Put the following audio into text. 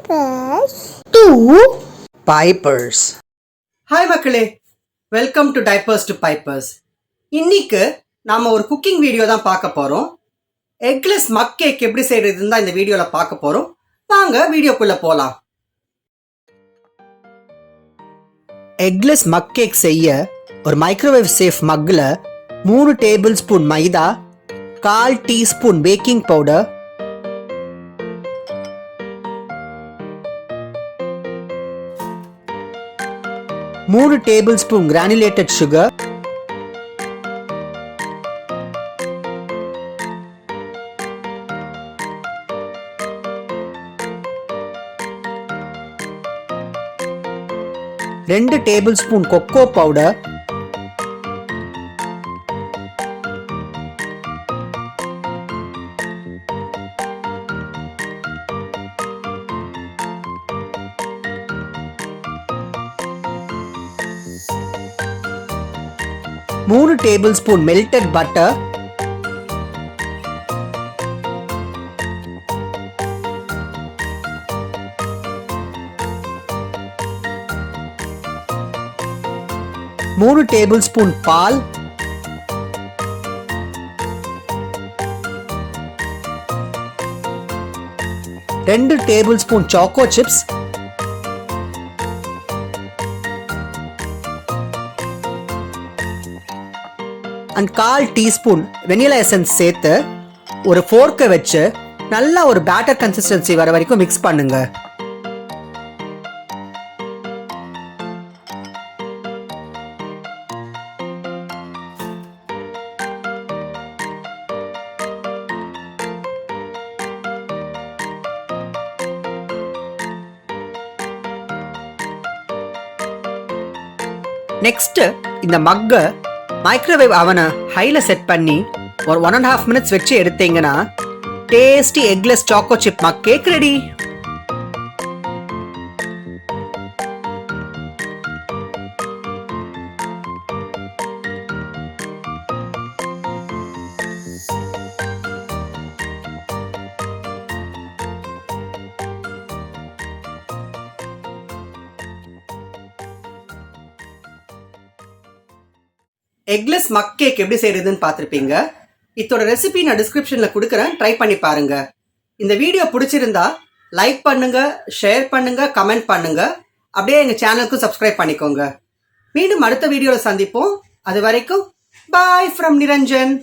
diapers to pipers. Hi மக்களே, welcome to diapers to pipers. இன்னைக்கு நாம ஒரு குக்கிங் வீடியோ தான் பார்க்க போறோம். எக்லெஸ் மக் கேக் எப்படி செய்யறதுன்னு தான் இந்த வீடியோல பார்க்க போறோம். வாங்க வீடியோக்குள்ள போலாம். எக்லெஸ் மக் கேக் செய்ய ஒரு மைக்ரோவேவ் சேஃப் மக்ல 3 டேபிள் ஸ்பூன் மைதா, 1/4 teaspoon baking powder, 3 table spoon granulated sugar, 2 table spoon cocoa powder, 3 table spoon melted butter, 3 table spoon பால், 2 table spoon choco chips, and 1/4 teaspoon vanilla essence சேர்த்து ஒரு ஃபோர்க்கை வச்சு நல்லா ஒரு பேட்டர் கன்சிஸ்டன்சி வர வரைக்கும் மிக்ஸ் பண்ணுங்க. நெக்ஸ்ட் இந்த மக்கை மைக்ரோவேவ் அவனை ஹைல செட் பண்ணி ஒரு 1.5 மினிட்ஸ் வச்சு எடுத்தீங்கன்னா tasty eggless choco chip mug cake ready. Eggless mug cake எப்படி செய்யறதுன்னு பார்த்துருப்பீங்க. இதோட ரெசிபி நான் டிஸ்கிரிப்ஷன்ல கொடுக்குறேன், ட்ரை பண்ணி பாருங்க. இந்த வீடியோ பிடிச்சிருந்தா லைக் பண்ணுங்க, ஷேர் பண்ணுங்க, கமெண்ட் பண்ணுங்க. அப்படியே எங்க சேனலுக்கு சப்ஸ்கிரைப் பண்ணிக்கோங்க. மீண்டும் அடுத்த வீடியோல சந்திப்போம். அது வரைக்கும் பாய் ஃப்ரம் நிரஞ்சன்.